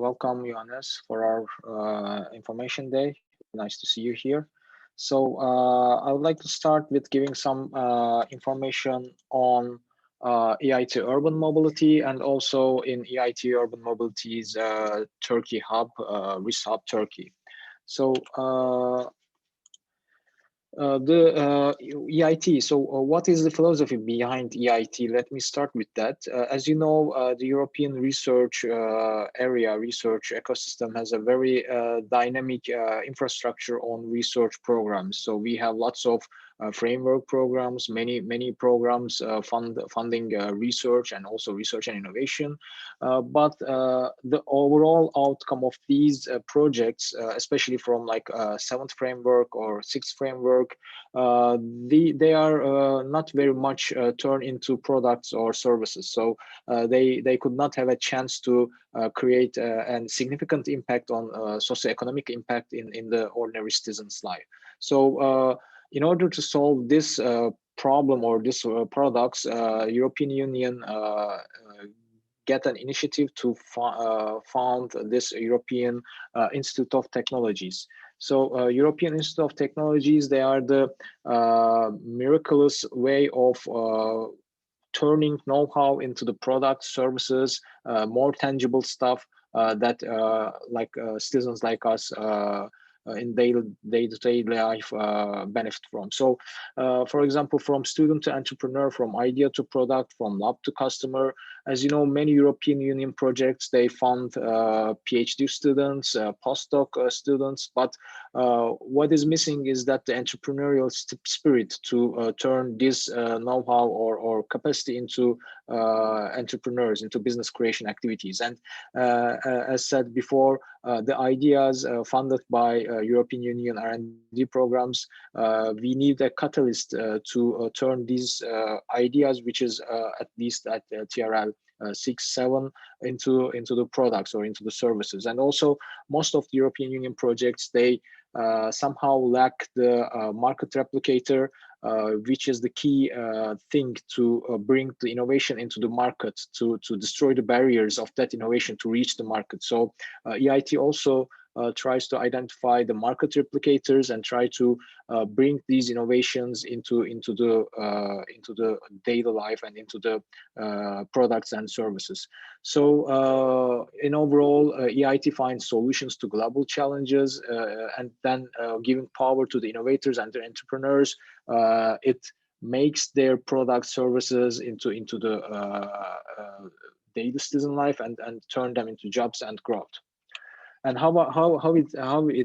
welcome Johannes for our information day. Nice to see you here. So I would like to start with giving some information on EIT urban mobility and also in EIT urban mobility's Turkey hub, RIS Hub Turkey. So the EIT. So what is the philosophy behind EIT? Let me start with that. As you know, the European research area, research ecosystem has a very dynamic infrastructure on research programs. So we have lots of framework programs, many programs funding research and also research and innovation. But the overall outcome of these projects, especially from like seventh framework or sixth framework, they are not very much turned into products or services. So they could not have a chance to create a significant impact on socioeconomic impact in the ordinary citizen's life. So in order to solve this problem or this products, European Union get an initiative to found this European Institute of Technologies. So European Institute of Technologies, they are the miraculous way of turning know-how into the products, services, more tangible stuff that like citizens like us in day-to-day life benefit from. So for example, from student to entrepreneur, from idea to product, from lab to customer, as you know, many European Union projects, they fund PhD students, postdoc students, but what is missing is that the entrepreneurial spirit to turn this know-how or capacity into entrepreneurs, into business creation activities. And as said before, the ideas funded by European Union R&D programs, we need a catalyst to turn these ideas, which is at least at TRL 6-7 into the products or into the services. And also most of the European Union projects, they somehow lack the market replicator, which is the key thing to bring the innovation into the market, to destroy the barriers of that innovation to reach the market. So EIT also tries to identify the market replicators and try to bring these innovations into the daily life and into the products and services. So in overall, EIT finds solutions to global challenges and then giving power to the innovators and the entrepreneurs. It makes their product services into the daily citizen life and turn them into jobs and growth. And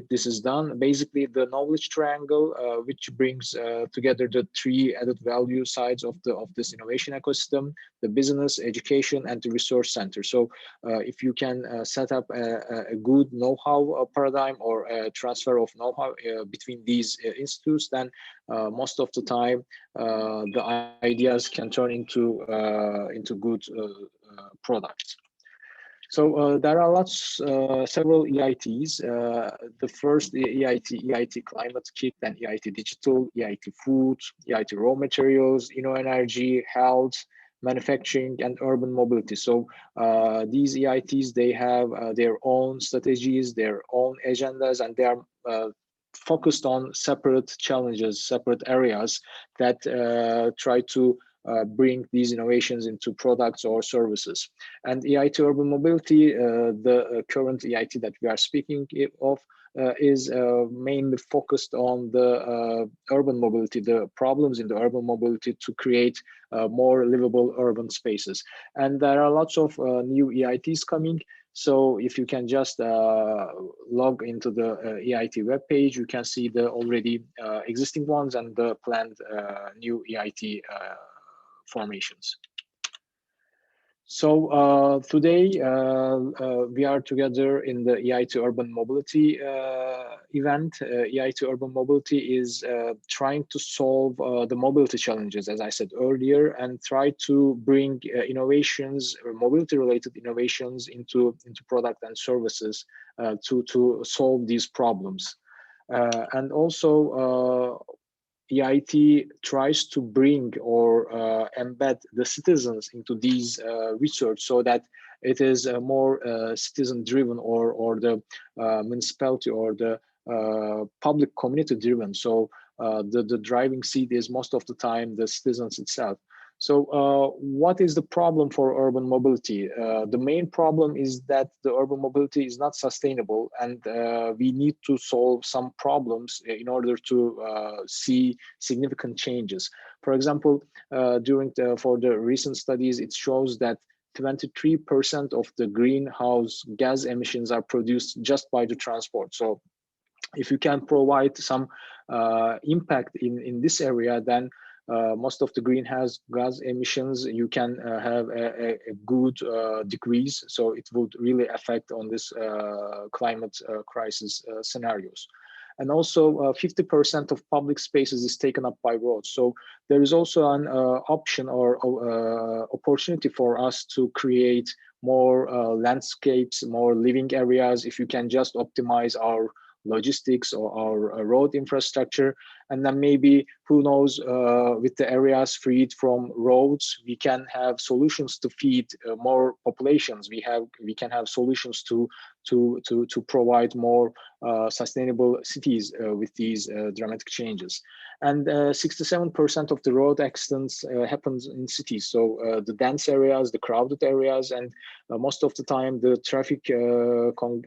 this is done? Basically, the knowledge triangle, which brings together the three added value sides of this innovation ecosystem: the business, education, and the resource center. So, if you can set up a good know-how paradigm or a transfer of know-how between these institutes, then most of the time the ideas can turn into good products. So there are several EITs. The first EIT Climate Kit, then EIT Digital, EIT Food, EIT Raw Materials, Energy, Health, Manufacturing, and Urban Mobility. So these EITs, they have their own strategies, their own agendas, and they are focused on separate challenges, separate areas that try to bring these innovations into products or services. And EIT Urban Mobility, the current EIT that we are speaking of, is mainly focused on the urban mobility, the problems in the urban mobility to create more livable urban spaces. And there are lots of new EITs coming. So if you can just log into the EIT webpage, you can see the already existing ones and the planned new EIT formations. So today we are together in the EIT Urban Mobility event. EIT Urban Mobility is trying to solve the mobility challenges, as I said earlier, and try to bring innovations, or mobility-related innovations, into product and services to solve these problems. And also, EIT tries to bring or embed the citizens into these research so that It is more citizen driven, or the municipality or the public community driven. So the driving seat is most of the time the citizens itself. So what is the problem for urban mobility? The main problem is that the urban mobility is not sustainable, and we need to solve some problems in order to see significant changes. For example, for the recent studies, it shows that 23% of the greenhouse gas emissions are produced just by the transport. So if you can provide some impact in this area, then most of the greenhouse gas emissions you can have a good decrease. So it would really affect on this climate crisis scenarios. And also 50% of public spaces is taken up by roads. So there is also an option or opportunity for us to create more landscapes, more living areas, if you can just optimize our logistics or our road infrastructure. And then maybe, who knows, with the areas freed from roads, we can have solutions to feed more populations. We can have solutions to provide more sustainable cities with these dramatic changes. And 67% of the road accidents happens in cities. So the dense areas, the crowded areas, and most of the time the traffic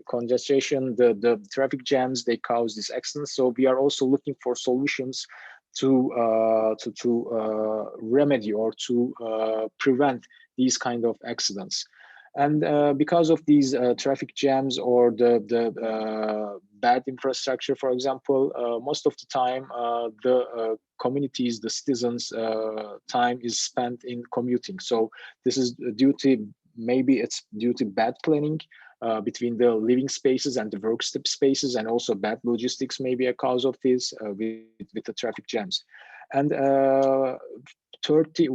congestion, the traffic jams, they cause these accidents. So we are also looking for solutions to remedy or to prevent these kind of accidents. And because of these traffic jams or the bad infrastructure, for example, most of the time the communities, the citizens' time is spent in commuting. So this is due to, maybe it's due to bad planning between the living spaces and the work spaces, and also bad logistics may be a cause of this with the traffic jams. And 130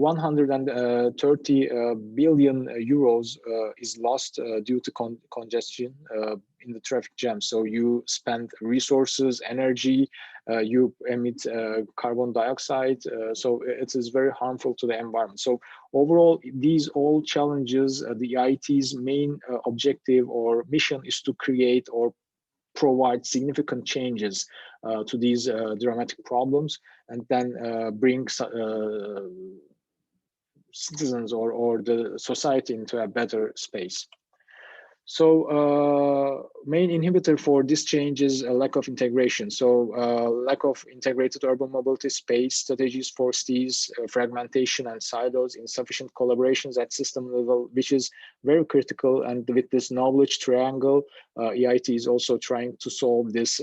billion euros is lost due to congestion in the traffic jam. So you spend resources, energy, you emit carbon dioxide. So it is very harmful to the environment. So overall, these all challenges, the EIT's main objective or mission is to create or provide significant changes to these dramatic problems, and then bring citizens or the society into a better space. So main inhibitor for this change is a lack of integration. So lack of integrated urban mobility space strategies for cities, fragmentation and silos, insufficient collaborations at system level, which is very critical. And with this knowledge triangle, EIT is also trying to solve this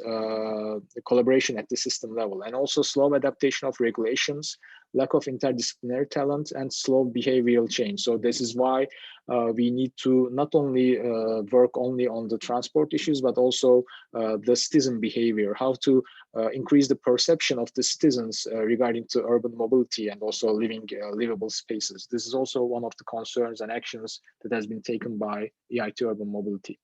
collaboration at the system level. And also slow adaptation of regulations, lack of interdisciplinary talent, and slow behavioral change. So this is why we need to not only work only on the transport issues, but also the citizen behavior, how to increase the perception of the citizens regarding to urban mobility and also living livable spaces. This is also one of the concerns and actions that has been taken by EIT Urban Mobility.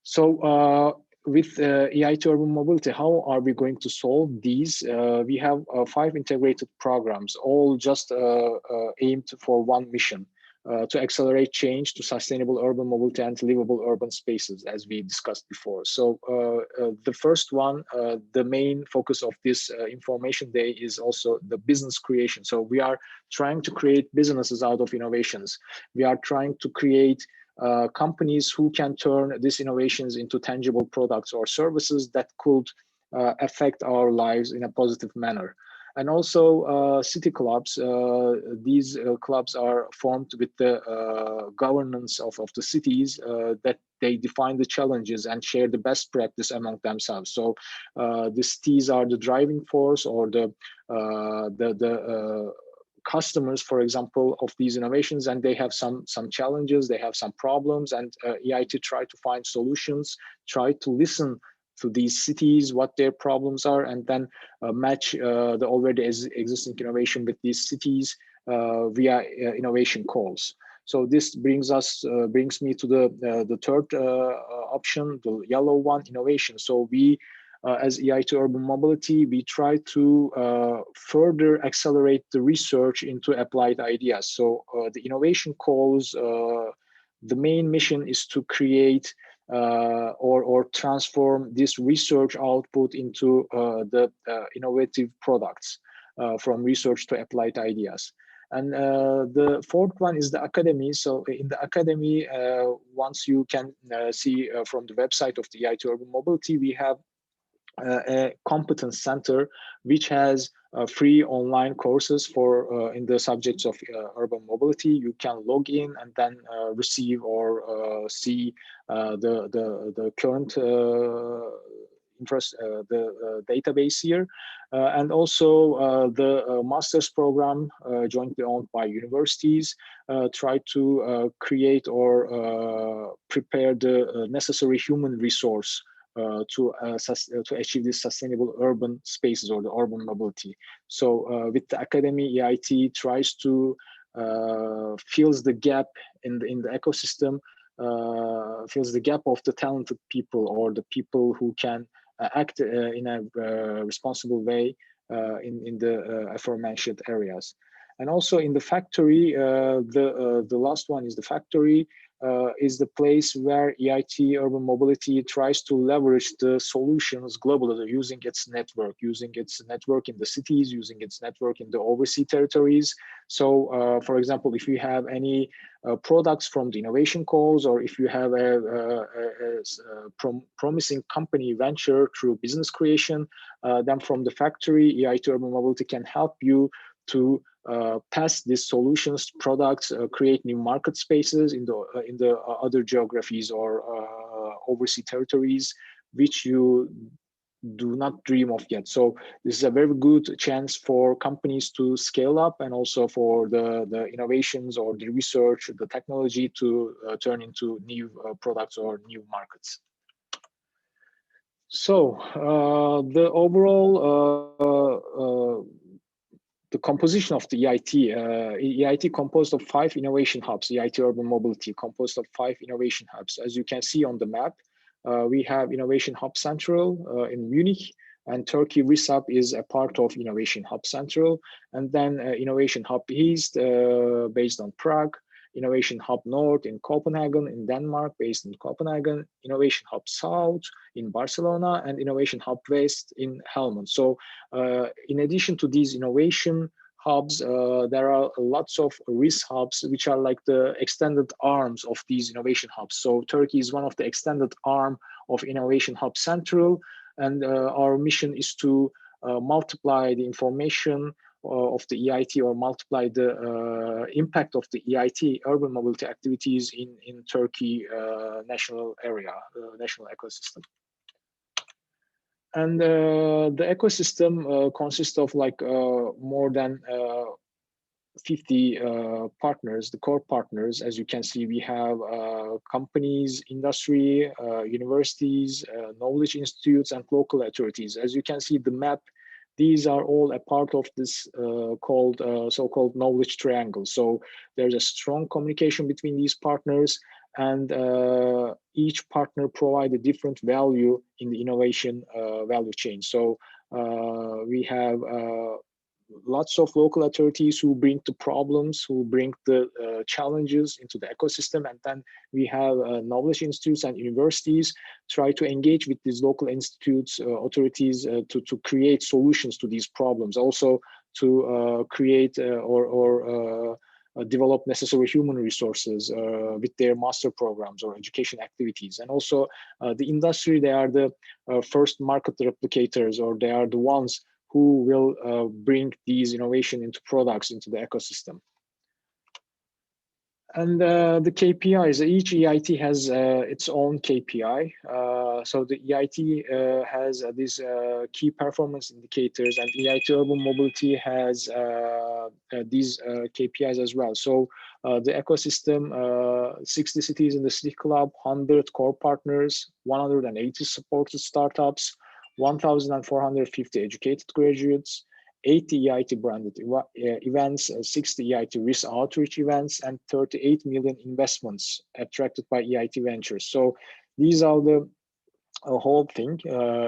So with EIT Urban Mobility, how are we going to solve these? We have 5 integrated programs, all just aimed for one mission. To accelerate change to sustainable urban mobility and livable urban spaces, as we discussed before. So the first one, the main focus of this information day is also the business creation. So we are trying to create businesses out of innovations. We are trying to create companies who can turn these innovations into tangible products or services that could affect our lives in a positive manner. And also city clubs. These clubs are formed with the governance of the cities that they define the challenges and share the best practice among themselves. So the cities are the driving force, or the customers, for example, of these innovations, and they have some challenges, they have some problems, and EIT try to find solutions, try to listen to these cities, what their problems are, and then match the already existing innovation with these cities via innovation calls. So this brings me to the third option, the yellow one, innovation. So we, as EIT Urban Mobility, we try to further accelerate the research into applied ideas. So the innovation calls the main mission is to create or transform this research output into the innovative products from research to applied ideas. And the fourth one is the academy. So in the academy, once you can see from the website of the EIT Urban Mobility, we have a competence center which has free online courses for in the subjects of urban mobility. You can log in and then receive or see the current database here, and also the master's program jointly owned by universities try to create or prepare the necessary human resource to achieve this sustainable urban spaces or the urban mobility. So with the academy, EIT tries to fills the gap in the ecosystem, fills the gap of the talented people or the people who can act in a responsible way in the aforementioned areas. And also in the factory, the last one is the factory. Is the place where EIT Urban Mobility tries to leverage the solutions globally using its network in the cities, using its network in the overseas territories. So, for example, if you have any products from the innovation calls, or if you have a promising company venture through business creation, then from the factory, EIT Urban Mobility can help you to pass these solutions, products, create new market spaces in the other geographies or overseas territories, which you do not dream of yet. So this is a very good chance for companies to scale up, and also for the innovations or the research, the technology to turn into new products or new markets. So the overall the composition of the EIT, EIT composed of 5 innovation hubs. EIT Urban Mobility composed of 5 innovation hubs. As you can see on the map, we have Innovation Hub Central in Munich, and Turkey RISAP is a part of Innovation Hub Central, and then Innovation Hub East based on Prague, Innovation Hub North in Copenhagen, in Denmark, based in Copenhagen, Innovation Hub South in Barcelona, and Innovation Hub West in Helmond. So in addition to these innovation hubs, there are lots of RIS hubs, which are like the extended arms of these innovation hubs. So Turkey is one of the extended arm of Innovation Hub Central, and our mission is to multiply the information of the EIT, or multiply the impact of the EIT urban mobility activities in Turkey national area, national ecosystem. And the ecosystem consists of like more than 50 partners, the core partners. As you can see, we have companies, industry, universities, knowledge institutes, and local authorities. As you can see the map, these are all a part of this so-called knowledge triangle. So there's a strong communication between these partners, and each partner provides a different value in the innovation value chain. So we have lots of local authorities who bring the problems, who bring the challenges into the ecosystem, and then we have knowledge institutes and universities try to engage with these local institutes, authorities to create solutions to these problems, also to create or develop necessary human resources with their master programs or education activities. And also the industry, they are the first market replicators, or they are the ones who will bring these innovation into products into the ecosystem. And the KPIs, each EIT has its own KPI. So the EIT has these key performance indicators, and EIT Urban Mobility has these KPIs as well. So the ecosystem, 60 cities in the City Club, 100 core partners, 180 supported startups, 1,450 educated graduates, 80 EIT branded events, 60 EIT risk outreach events, and 38 million investments attracted by EIT ventures. So these are the whole thing,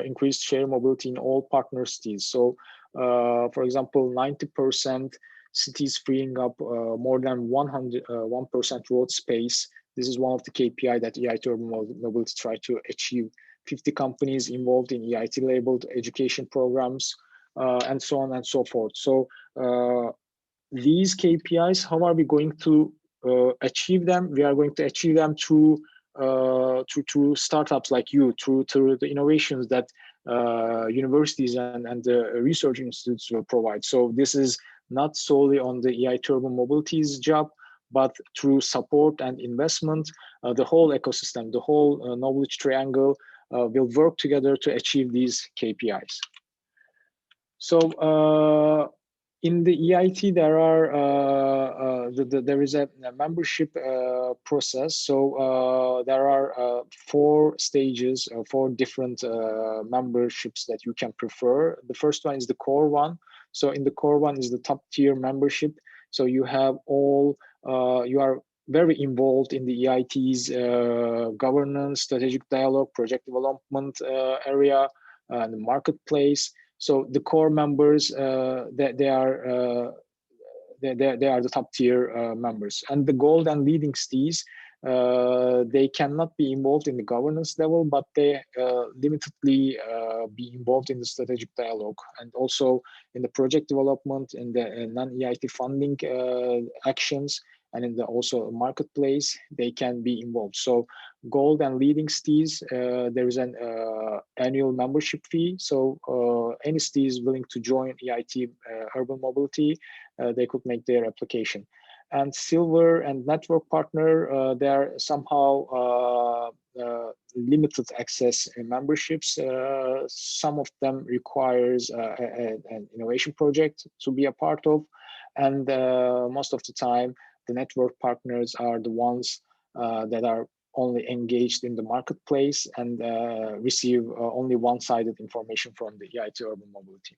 increased share mobility in all partner cities. So for example, 90% cities freeing up more than 1% road space. This is one of the KPI that EIT Urban Mobility try to achieve. 50 companies involved in EIT labeled education programs, and so on and so forth. So these KPIs, how are we going to achieve them? We are going to achieve them through startups like you, through the innovations that universities and the research institutes will provide. So this is not solely on the EIT Urban Mobility's job, but through support and investment, the whole ecosystem, the whole knowledge triangle will work together to achieve these KPIs. So in the EIT, there are there is a membership process. So there are 4 stages, 4 different memberships that you can prefer. The first one is the core one. So in the core one is the top tier membership. So you have all, you are very involved in the EIT's governance, strategic dialogue, project development area, and the marketplace. So the core members, they are the top tier members, and the gold and leading STEs, they cannot be involved in the governance level, but they limitedly be involved in the strategic dialogue and also in the project development, in the non-EIT funding actions, and in the also marketplace, they can be involved. So gold and leading STEs, there is an annual membership fee. So any STEs willing to join EIT Urban Mobility, they could make their application. And silver and network partner, they are somehow limited access memberships. Some of them requires an innovation project to be a part of, and most of the time, the network partners are the ones that are only engaged in the marketplace and receive only one-sided information from the EIT Urban Mobility.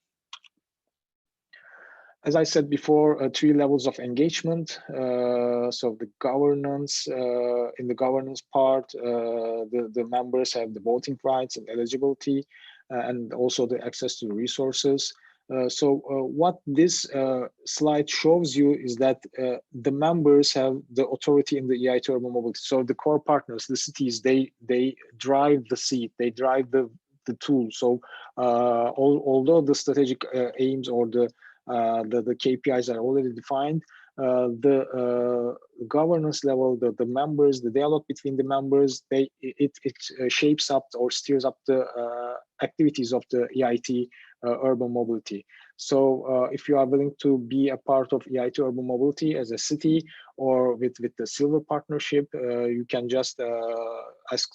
As I said before, 3 levels of engagement. So the governance, in the governance part, the members have the voting rights and eligibility, and also the access to the resources. So what this slide shows you is that the members have the authority in the EIT Urban Mobility. So the core partners, the cities, they drive the seat, they drive the tool. So although the strategic aims or the KPIs are already defined, the governance level, the members, the dialogue between the members, it shapes up or steers up the activities of the EIT Urban Mobility. So if you are willing to be a part of EIT Urban Mobility as a city or with the silver partnership, you can just ask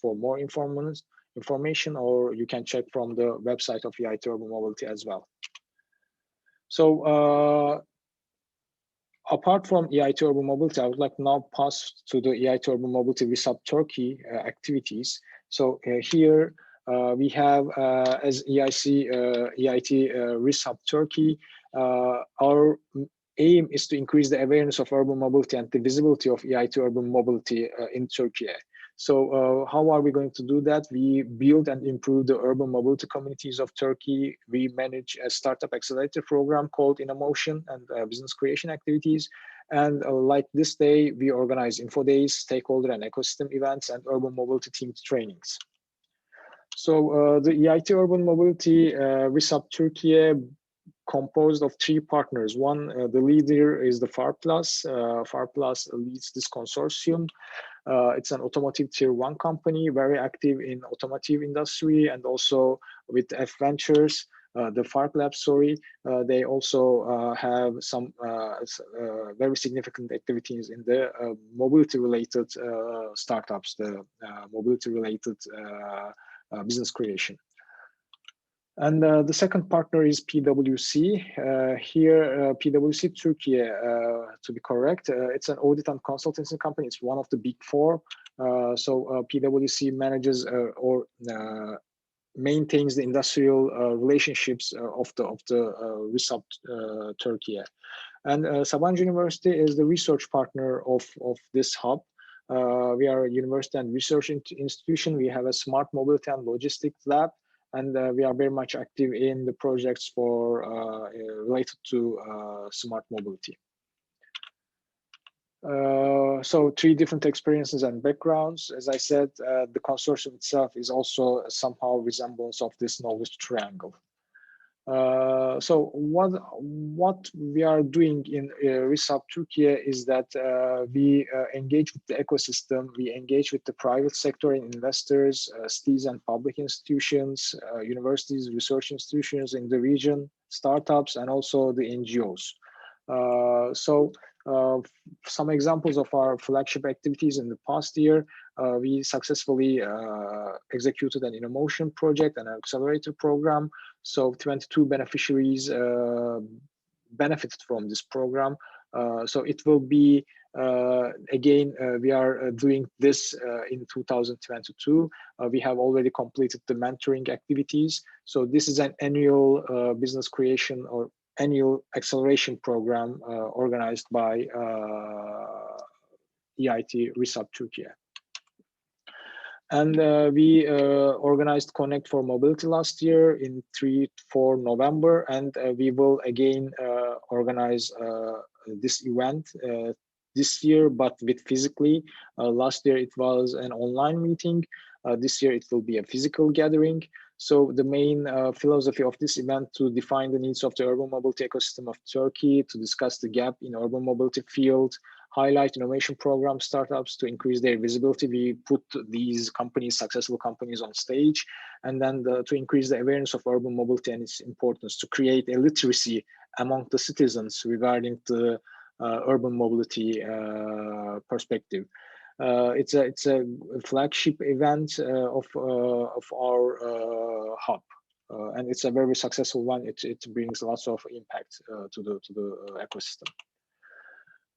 for more information, or you can check from the website of EIT Urban Mobility as well. So apart from EIT Urban Mobility, I would like now pass to the EIT Urban Mobility WISUP Turkey activities. So here we have, as EIT WISUP Turkey, our aim is to increase the awareness of urban mobility and the visibility of EIT Urban Mobility in Turkey. So how are we going to do that? We build and improve the urban mobility communities of Turkey. We manage a startup accelerator program called In a Motion and business creation activities. And like this day, we organize info days, stakeholder and ecosystem events, and urban mobility team trainings. So the EIT Urban Mobility WISUP Turkey composed of 3 partners. One, the leader is the Fark. Fark leads this consortium. It's an automotive tier 1 company, very active in automotive industry, and also with F Ventures, the Fark Lab, they also have some very significant activities in the mobility-related startups, the mobility-related business creation. And the second partner is PwC. Here, PwC Turkey, to be correct, it's an audit and consultancy company. It's one of the big 4. So PwC manages or maintains the industrial relationships of the WISUP Turkey. And Sabancı University is the research partner of this hub. We are a university and research institution. We have a smart mobility and logistics lab. And we are very much active in the projects for related to smart mobility. So 3 different experiences and backgrounds. As I said, the consortium itself is also somehow resemblance of this knowledge triangle. So what we are doing in RISAP Turkey is that we engage with the ecosystem, we engage with the private sector and investors, cities and public institutions, universities, research institutions in the region, startups, and also the NGOs. Some examples of our flagship activities in the past year, we successfully executed an innovation project and an accelerator program. So 22 beneficiaries benefited from this program. So it will be, again, we are doing this in 2022. We have already completed the mentoring activities. So this is an annual business creation or annual acceleration program organized by EIT RISAP Turkey. And we organized Connect for Mobility last year in 3-4 November, and we will again organize this event this year, but with physically. Last year it was an online meeting. This year it will be a physical gathering. So the main philosophy of this event to define the needs of the urban mobility ecosystem of Turkey, to discuss the gap in urban mobility field, highlight innovation program startups to increase their visibility. We put these companies, successful companies, on stage, and then to increase the awareness of urban mobility and its importance, to create a literacy among the citizens regarding the urban mobility perspective. It's a flagship event of our hub, and it's a very successful one. It brings lots of impact to the ecosystem.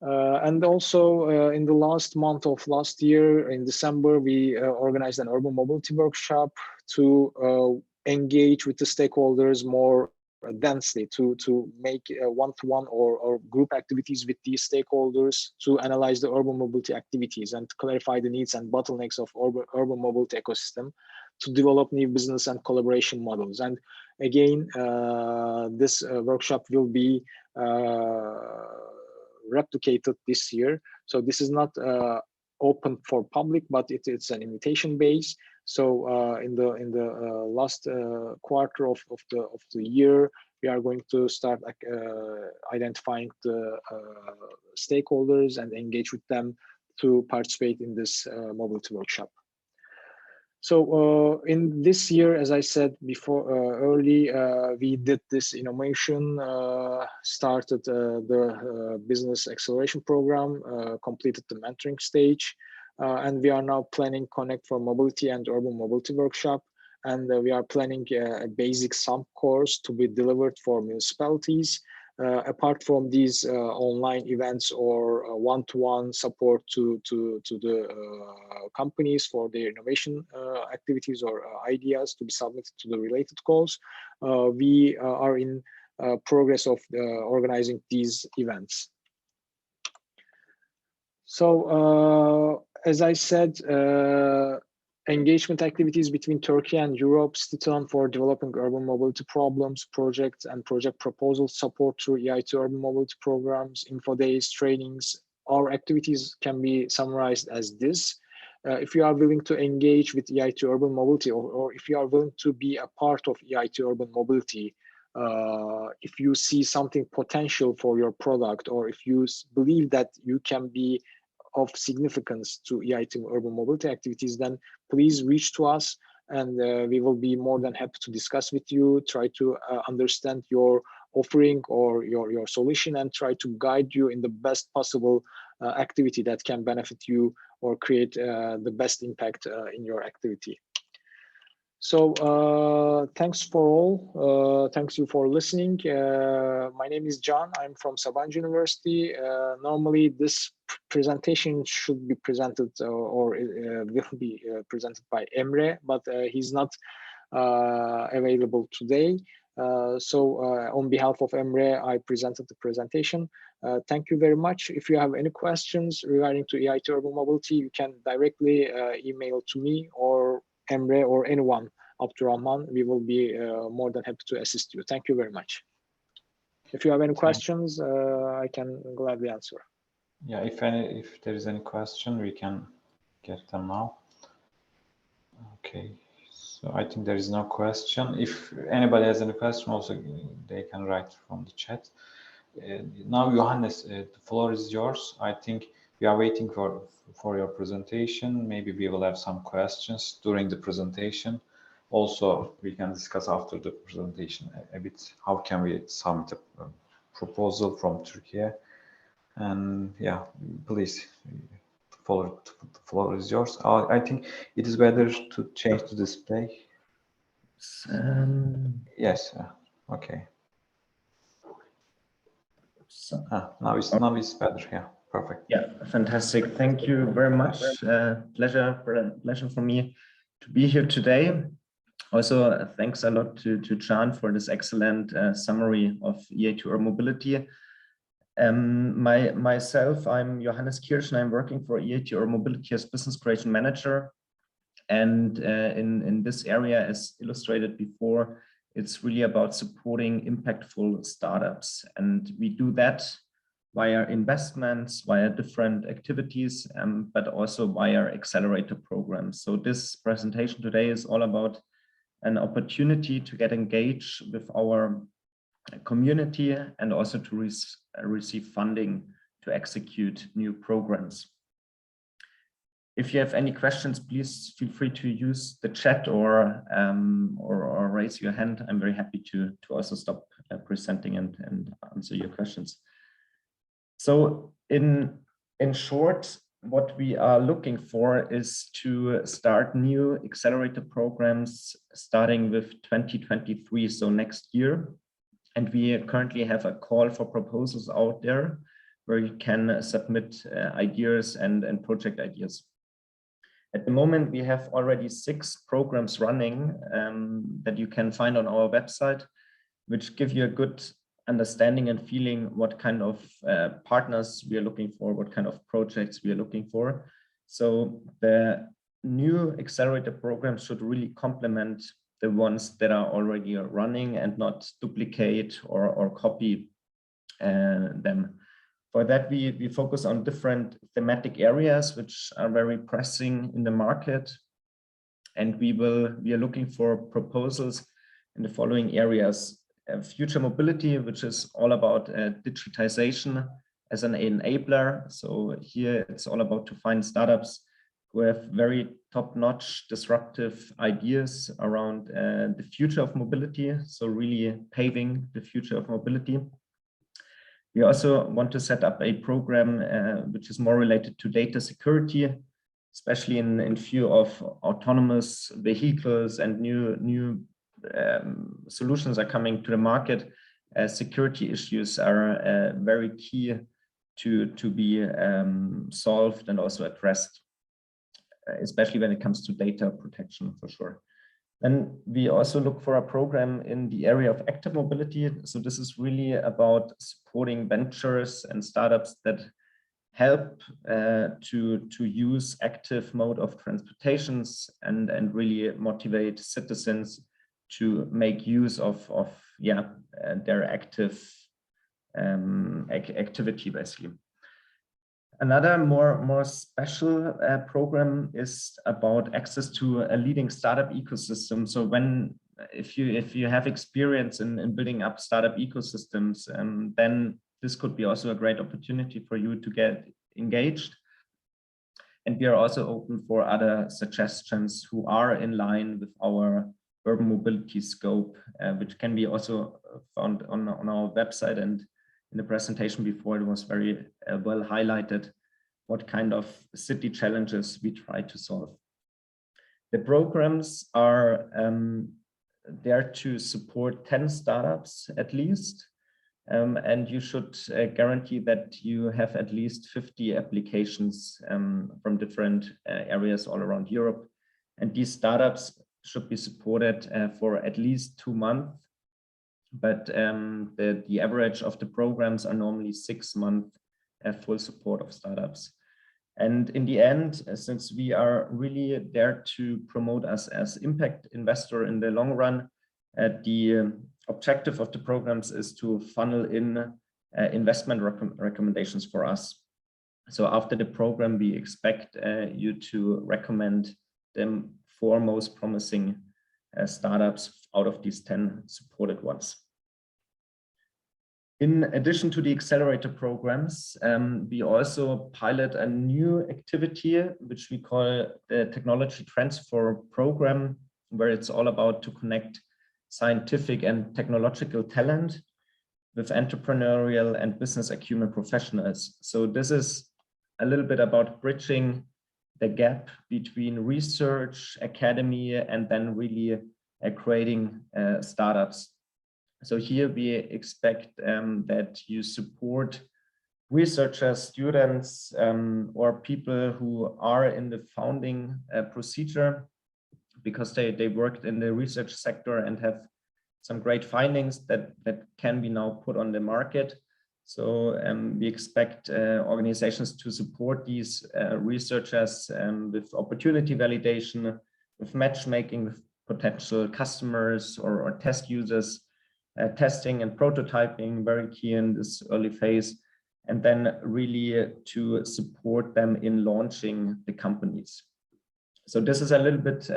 And also in the last month of last year, in December, we organized an urban mobility workshop to engage with the stakeholders more densely, to make one-to-one or group activities with these stakeholders to analyze the urban mobility activities and to clarify the needs and bottlenecks of urban mobility ecosystem, to develop new business and collaboration models. And again, this workshop will be replicated this year. So this is not open for public, but it's an invitation base. So in the last quarter of the year, we are going to start identifying the stakeholders and engage with them to participate in this mobility workshop. So in this year, as I said before early, we did this innovation, started the business acceleration program, completed the mentoring stage, and we are now planning Connect for Mobility and Urban Mobility workshop. And we are planning a basic SAMP course to be delivered for municipalities. Apart from these online events or one-to-one support to the companies for their innovation activities or ideas to be submitted to the related calls, we are in progress of organizing these events. So as I said, engagement activities between Turkey and Europe, Stiton for developing urban mobility problems, projects and project proposals, support through EIT urban mobility programs, info days, trainings. Our activities can be summarized as this. If you are willing to engage with EIT urban mobility, or if you are willing to be a part of EIT urban mobility, if you see something potential for your product, or if you believe that you can be of significance to EIT urban mobility activities, then please reach to us, and we will be more than happy to discuss with you, try to understand your offering or your solution, and try to guide you in the best possible activity that can benefit you or create the best impact in your activity. So thanks for all. Thanks you for listening. My name is John. I'm from Sabancı University. Normally this presentation should be presented or will be presented by Emre, but he's not available today. So on behalf of Emre, I presented the presentation. Thank you very much. If you have any questions regarding to EIT urban mobility, you can directly email to me or Emre or anyone, Abdurrahman. We will be more than happy to assist you. Thank you very much. If you have any questions, I can gladly answer. Yeah, if there is any question, we can get them now. Okay, so I think there is no question. If anybody has any question, also they can write from the chat. Now, Johannes, the floor is yours. I think we are waiting for your presentation. Maybe we will have some questions during the presentation. Also, we can discuss after the presentation a bit how can we submit a proposal from Turkey. And yeah, please, the floor is yours. I think it is better to change the display. Yes. Okay. So, now it's better. Yeah. Perfect. Yeah, fantastic. Thank you very much. Pleasure for me to be here today. Also, thanks a lot to Can for this excellent summary of EIT or mobility. Myself, I'm Johannes Kirschner. I'm working for EIT or mobility as business creation manager. And in this area, as illustrated before, it's really about supporting impactful startups. And we do that via investments, via different activities, but also via accelerator programs. So this presentation today is all about an opportunity to get engaged with our community and also to receive funding to execute new programs. If you have any questions, please feel free to use the chat or raise your hand. I'm very happy to also stop presenting and answer your questions. So in short, what we are looking for is to start new accelerator programs starting with 2023, so next year. And we currently have a call for proposals out there where you can submit ideas and project ideas. At the moment, we have already 6 programs running that you can find on our website, which give you a good understanding and feeling what kind of partners we are looking for, what kind of projects we are looking for. So the new accelerator programs should really complement the ones that are already running and not duplicate or copy them. For that, we focus on different thematic areas which are very pressing in the market. And we are looking for proposals in the following areas. Future mobility, which is all about digitization as an enabler. So here it's all about to find startups who have very top-notch disruptive ideas around the future of mobility. So really paving the future of mobility. We also want to set up a program which is more related to data security, especially in view of autonomous vehicles and new solutions are coming to the market. Security issues are very key to be solved and also addressed, especially when it comes to data protection, for sure. Then we also look for a program in the area of active mobility. So this is really about supporting ventures and startups that help to use active mode of transportations and really motivate citizens to make use of their active activity, basically. Another more special program is about access to a leading startup ecosystem. So if you have experience in building up startup ecosystems, then this could be also a great opportunity for you to get engaged. And we are also open for other suggestions who are in line with our urban mobility scope, which can be also found on our website. And in the presentation before, it was very well highlighted what kind of city challenges we try to solve. The programs are there to support 10 startups at least. And you should guarantee that you have at least 50 applications from different areas all around Europe. And these startups should be supported for at least 2 months. But the average of the programs are normally 6 months full support of startups. And in the end, since we are really there to promote us as impact investor in the long run, the objective of the programs is to funnel in investment recommendations for us. So after the program, we expect you to recommend the 4 most promising startups out of these 10 supported ones. In addition to the accelerator programs, we also pilot a new activity, which we call the Technology Transfer Program, where it's all about to connect scientific and technological talent with entrepreneurial and business acumen professionals. So this is a little bit about bridging the gap between research, academy, and then really creating startups. So here we expect that you support researchers, students, or people who are in the founding procedure, because they worked in the research sector and have some great findings that can be now put on the market. So we expect organizations to support these researchers with opportunity validation, with matchmaking with potential customers or test users, testing and prototyping, very key in this early phase, and then really to support them in launching the companies. So this is a little bit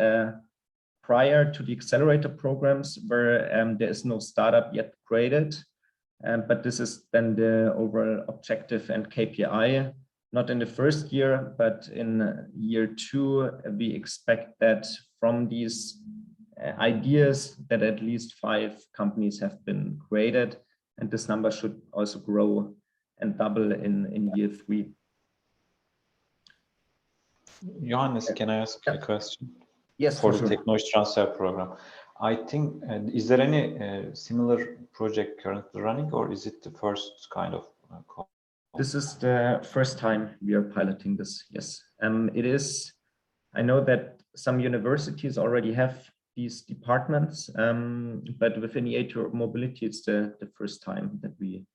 prior to the accelerator programs, where there is no startup yet created, but this is then the overall objective and KPI, not in the first year, but in year 2, we expect that from these ideas that at least 5 companies have been created, and this number should also grow and double in year 3. Johannes, can I ask a question? Yes, for for the sure. technology transfer program. I think, is there any similar project currently running, or is it the first kind of call? This is the first time we are piloting this, yes. It is, I know that some universities already have these departments, but within EIT or mobility, it's the first time that we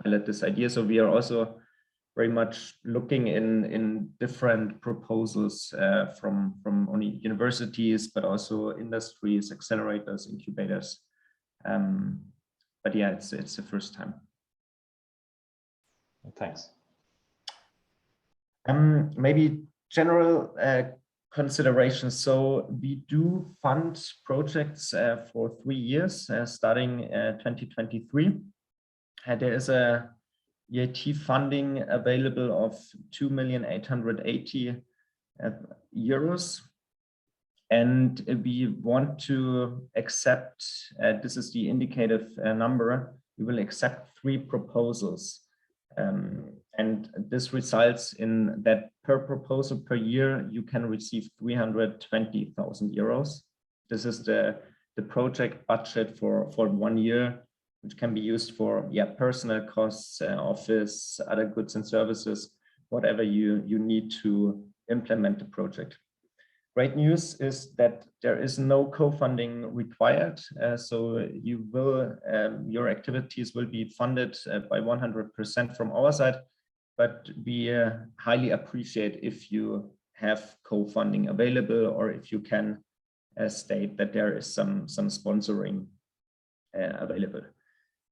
pilot this idea. So we are also very much looking in different proposals from only universities, but also industries, accelerators, incubators. But yeah, it's the first time. Thanks. Maybe general considerations. So we do fund projects for 3 years, starting 2023. There is a EIT funding available of 2,880,000 euros. And we want to accept, this is the indicative number, we will accept 3 proposals. And this results in that per proposal per year, you can receive 320,000 euros. This is the project budget for 1 year, which can be used for personal costs, office, other goods and services, whatever you need to implement the project. Great news is that there is no co-funding required, so your activities will be funded by 100% from our side, but we highly appreciate if you have co-funding available, or if you can state that there is some sponsoring available.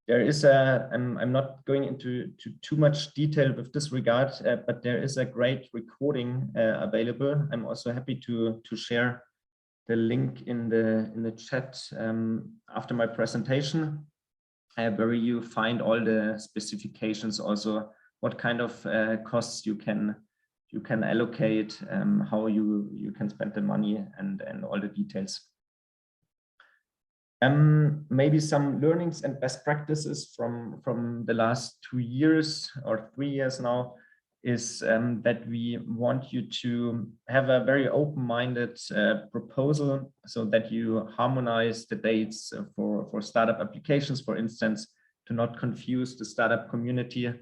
There is I'm not going into too much detail with this regard, but there is a great recording available. I'm also happy to share the link in the chat after my presentation, where you find all the specifications, also what kind of costs you can allocate, how you can spend the money, and all the details. Maybe some learnings and best practices from the last 2 years or 3 years now is that we want you to have a very open-minded proposal, so that you harmonize the dates for startup applications, for instance, to not confuse the startup community.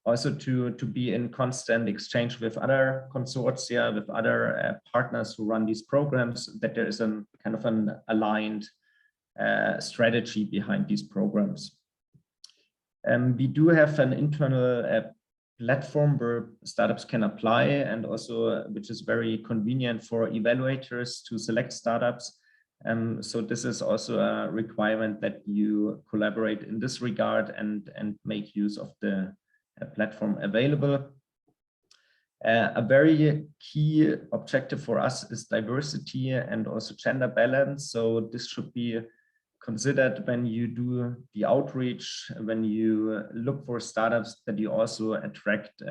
Also to be in constant exchange with other consortia, with other partners who run these programs, that there is a kind of an aligned strategy behind these programs. We do have an internal platform where startups can apply, and also which is very convenient for evaluators to select startups. So this is also a requirement that you collaborate in this regard and make use of the platform available. A very key objective for us is diversity and also gender balance. So this should be considered when you do the outreach, when you look for startups, that you also attract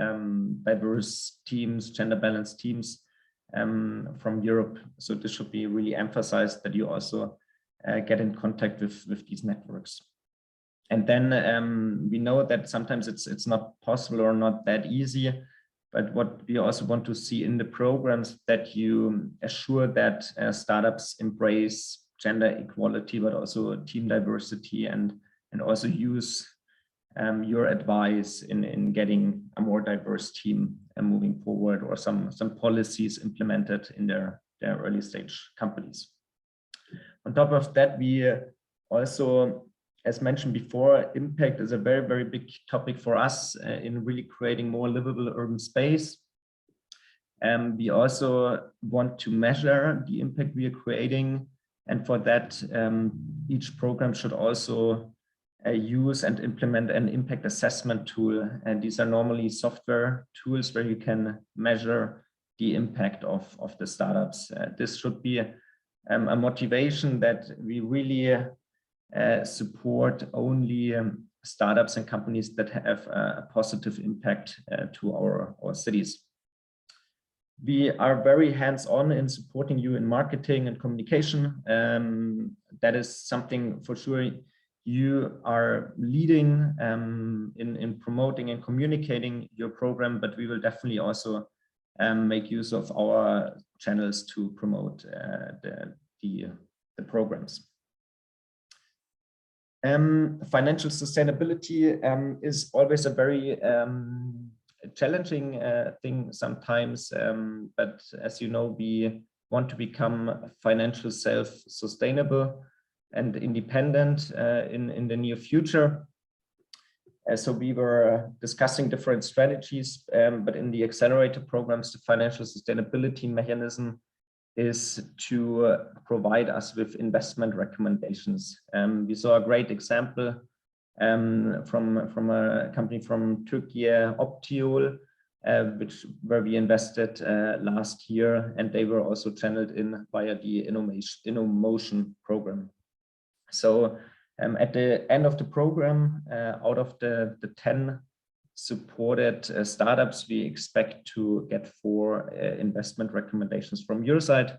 diverse teams, gender balanced teams from Europe. So this should be really emphasized, that you also get in contact with these networks. And then we know that sometimes it's not possible or not that easy, but what we also want to see in the programs, that you assure that startups embrace gender equality, but also team diversity, and also use your advice in getting a more diverse team and moving forward, or some policies implemented in their early stage companies. On top of that, we also, as mentioned before, impact is a very, very big topic for us in really creating more livable urban space. We also want to measure the impact we are creating. And for that, each program should also use and implement an impact assessment tool. And these are normally software tools where you can measure the impact of the startups. This should be a motivation that we really support only startups and companies that have a positive impact to our cities. We are very hands-on in supporting you in marketing and communication. That is something for sure you are leading in promoting and communicating your program, but we will definitely also make use of our channels to promote the programs. Financial sustainability is always a very challenging thing sometimes, but as you know, we want to become financial self-sustainable and independent in the near future. So we were discussing different strategies, but in the accelerator programs, the financial sustainability mechanism is to provide us with investment recommendations. We saw a great example from a company from Turkiye, Optiol, where we invested last year, and they were also channeled in via the InnoMotion program. So at the end of the program, out of the 10 supported startups, we expect to get 4 investment recommendations from your side.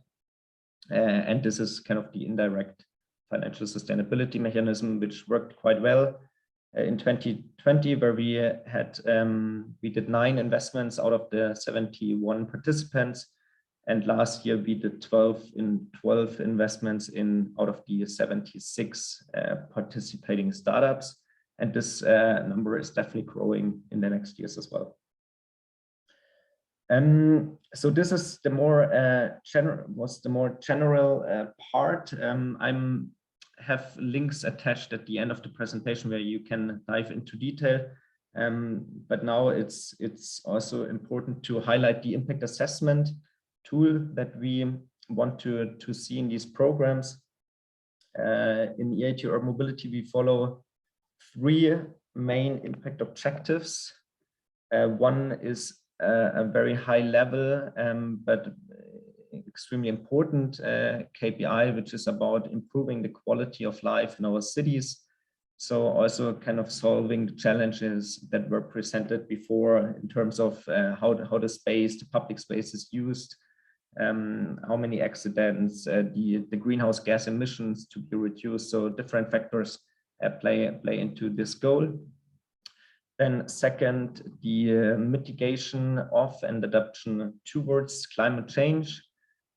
And this is kind of the indirect financial sustainability mechanism, which worked quite well in 2020, where we did 9 investments out of the 71 participants. And last year we did 12 investments out of the 76 participating startups. And this number is definitely growing in the next years as well. So this is the more general part. I have links attached at the end of the presentation where you can dive into detail. But now it's also important to highlight the impact assessment tool that we want to see in these programs. In EIT Urban Mobility, we follow 3 main impact objectives. One is a very high level, but extremely important KPI, which is about improving the quality of life in our cities. So also kind of solving the challenges that were presented before in terms of how the public space is used, how many accidents, the greenhouse gas emissions to be reduced. So different factors play into this goal. Then second, the mitigation of and adaptation towards climate change.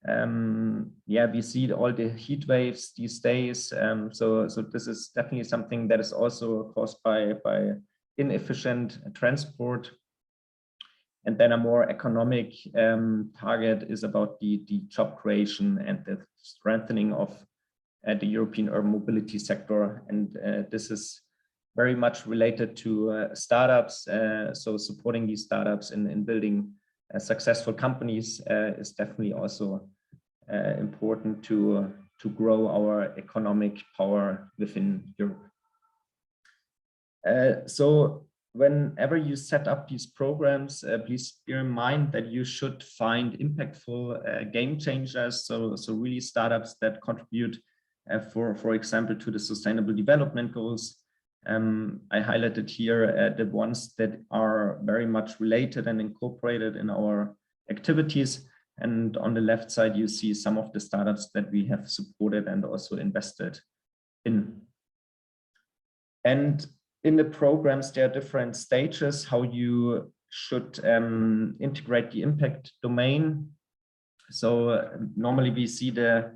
We see all the heat waves these days. So this is definitely something that is also caused by inefficient transport. And then a more economic target is about the job creation and the strengthening of the European urban mobility sector. And this is very much related to startups. So supporting these startups in building successful companies is definitely also important to grow our economic power within Europe. So whenever you set up these programs, please bear in mind that you should find impactful game changers. So really startups that contribute, for example, to the Sustainable Development Goals. I highlighted here the ones that are very much related and incorporated in our activities. And on the left side, you see some of the startups that we have supported and also invested in. And in the programs, there are different stages how you should integrate the impact domain. So normally we see the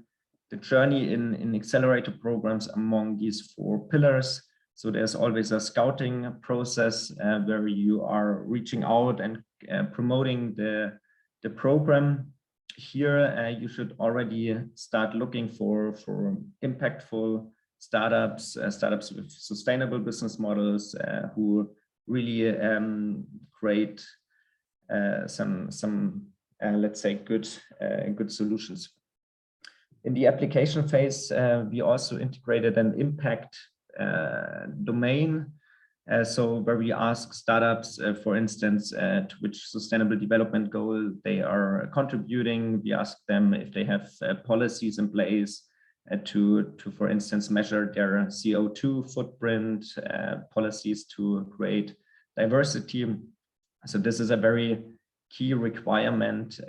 journey in accelerator programs among these 4 pillars. So there's always a scouting process where you are reaching out and promoting the program. Here you should already start looking for impactful startups, startups with sustainable business models who really create some let's say good solutions. In the application phase, we also integrated an impact domain. So where we ask startups, for instance, to which sustainable development goal they are contributing. We ask them if they have policies in place to, for instance, measure their CO2 footprint, policies to create diversity. So this is a very key requirement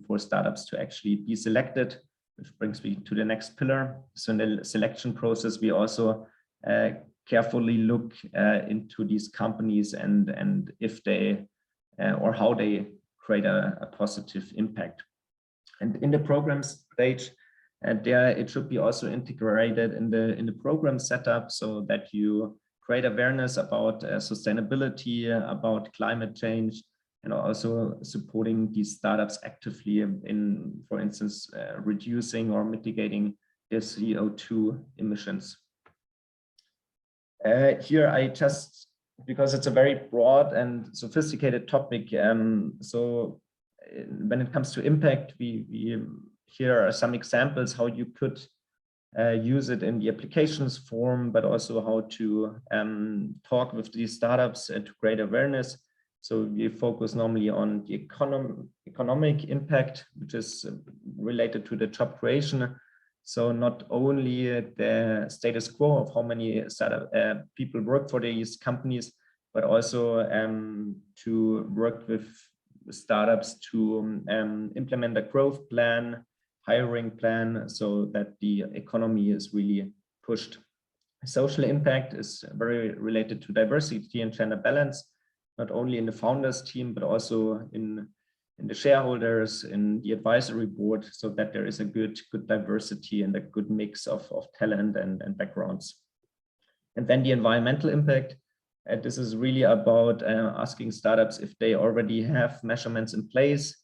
for startups to actually be selected, which brings me to the next pillar. So in the selection process, we also carefully look into these companies and if they or how they create a positive impact. And in the program stage, there it should be also integrated in the program setup so that you create awareness about sustainability, about climate change, and also supporting these startups actively in, for instance, reducing or mitigating their CO2 emissions. Here I just, because it's a very broad and sophisticated topic, so when it comes to impact, here are some examples how you could use it in the applications form, but also how to talk with these startups to create awareness. So we focus normally on the economic impact, which is related to the job creation. So not only the status quo of how many people work for these companies, but also to work with startups to implement a growth plan, hiring plan, so that the economy is really pushed. Social impact is very related to diversity and gender balance, not only in the founders team, but also in the shareholders, in the advisory board, so that there is a good diversity and a good mix of talent and backgrounds. And then the environmental impact. This is really about asking startups if they already have measurements in place.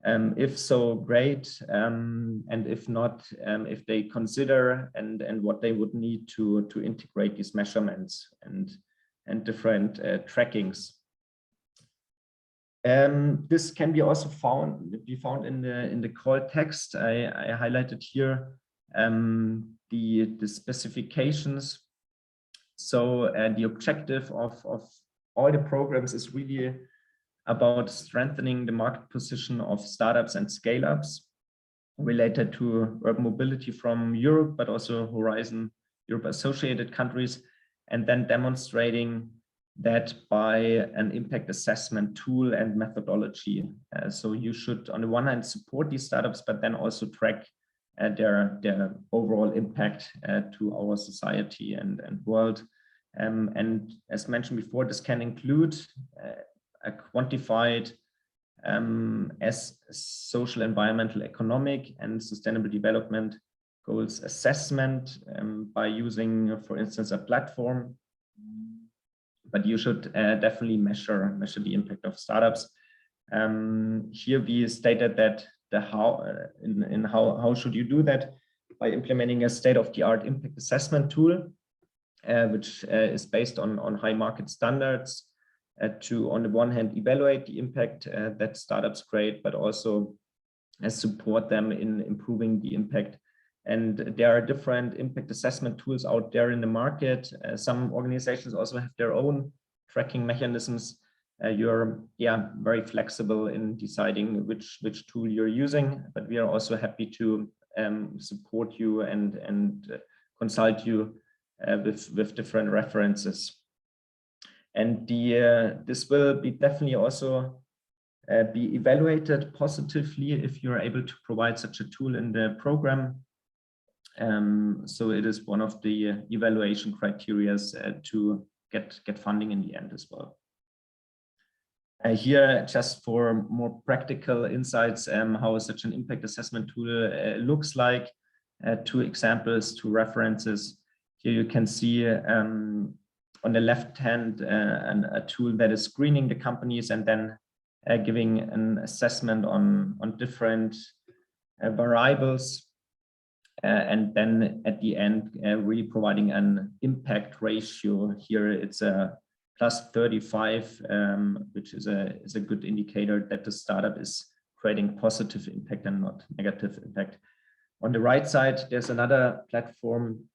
If so, great. And if not, if they consider and what they would need to integrate these measurements and different trackings. This can be also found in the call text. I highlighted here the specifications. So the objective of all the programs is really about strengthening the market position of startups and scale-ups related to urban mobility from Europe, but also Horizon Europe associated countries, and then demonstrating that by an impact assessment tool and methodology. So you should, on the one hand, support these startups, but then also track their overall impact to our society and world. And as mentioned before, this can include a quantified as social, environmental, economic, and sustainable development goals assessment by using, for instance, a platform. But you should definitely measure the impact of startups. Here we stated that how should you do that by implementing a state-of-the-art impact assessment tool, which is based on high market standards to, on the one hand, evaluate the impact that startups create, but also support them in improving the impact. And there are different impact assessment tools out there in the market. Some organizations also have their own tracking mechanisms, you're very flexible in deciding which tool you're using, but we are also happy to support you and consult you with different references. And this will be definitely also be evaluated positively if you're able to provide such a tool in the program. So it is one of the evaluation criteria to get funding in the end as well. Here, just for more practical insights, how such an impact assessment tool looks like, 2 examples, 2 references. Here you can see on the left hand a tool that is screening the companies and then giving an assessment on different variables. And then at the end, really providing an impact ratio. Here it's a +35, which is a good indicator that the startup is creating positive impact and not negative impact. On the right side, there's another platform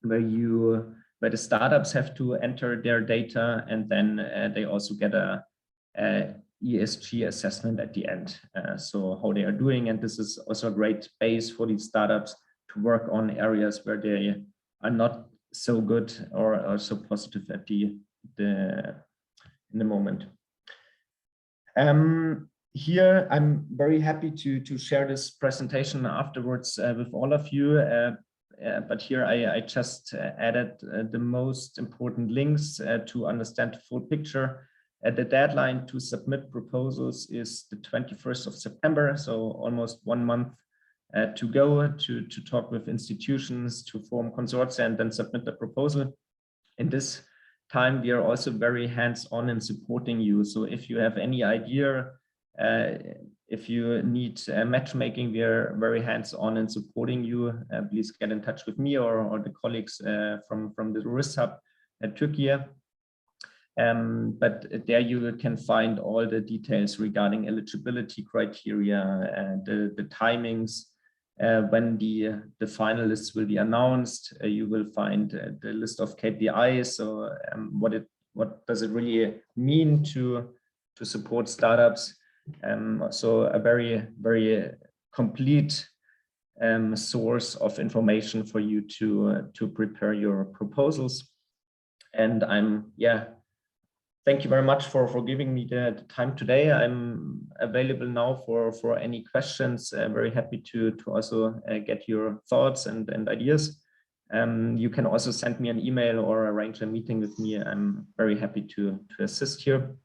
where the startups have to enter their data, and then they also get a ESG assessment at the end. So how they are doing, and this is also a great base for these startups to work on areas where they are not so good or are so positive at in the moment. Here, I'm very happy to share this presentation afterwards with all of you. But here I just added the most important links to understand the full picture. The deadline to submit proposals is the 21st of September, so almost 1 month to go to talk with institutions, to form consortia and then submit the proposal. In this time, we are also very hands-on in supporting you. So if you have any idea, if you need matchmaking, we are very hands-on in supporting you. Please get in touch with me or the colleagues from the Risk Hub at Turkiye. But there you can find all the details regarding eligibility criteria and the timings. When the finalists will be announced, you will find the list of KPIs. So what does it really mean to support startups? So a very, very complete source of information for you to prepare your proposals. And thank you very much for giving me the time today. I'm available now for any questions. I'm very happy to also get your thoughts and ideas. You can also send me an email or arrange a meeting with me. I'm very happy to assist here.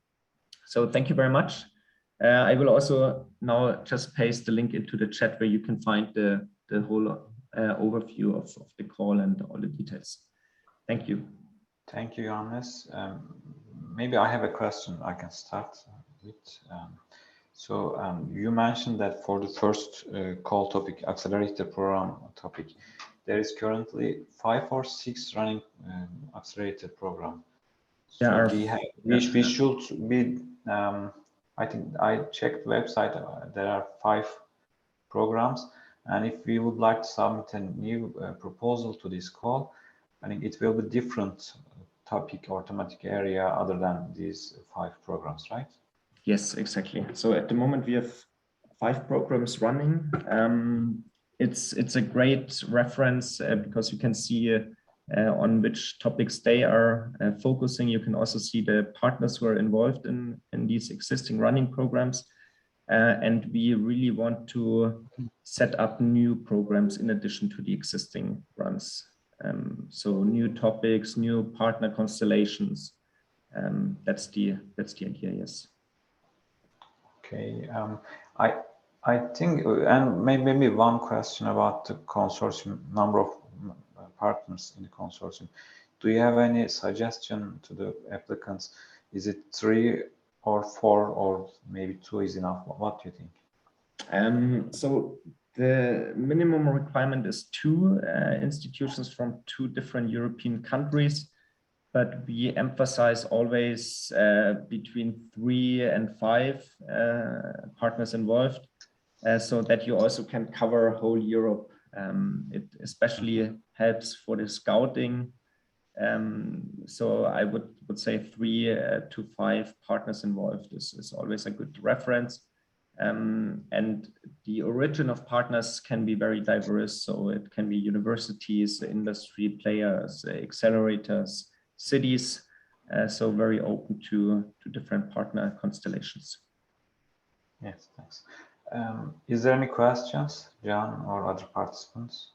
So thank you very much. I will also now just paste the link into the chat where you can find the whole overview of the call and all the details. Thank you. Thank you, Johannes. Maybe I have a question I can start with. You mentioned that for the first call topic, accelerator program topic, there is currently 5 or 6 running accelerator program. So we should be, I think I checked the website, there are 5 programs. And if we would like to submit a new proposal to this call, I think it will be different topic or thematic area other than these 5 programs, right? Yes, exactly. So at the moment we have 5 programs running. It's a great reference because you can see on which topics they are focusing. You can also see the partners who are involved in these existing running programs. And we really want to set up new programs in addition to the existing runs. So new topics, new partner constellations. That's the idea, yes. Okay, I think, and maybe one question about the consortium, number of partners in the consortium. Do you have any suggestion to the applicants? Is it 3 or 4 or maybe 2 is enough? What do you think? So the minimum requirement is 2 institutions from 2 different European countries, but we emphasize always between 3 and 5 partners involved, so that you also can cover whole Europe. It especially helps for the scouting So I would say 3 to 5 partners involved is always a good reference. And the origin of partners can be very diverse. So it can be universities, industry players, accelerators, cities. So very open to different partner constellations. Yes, thanks. Is there any questions, John or other participants?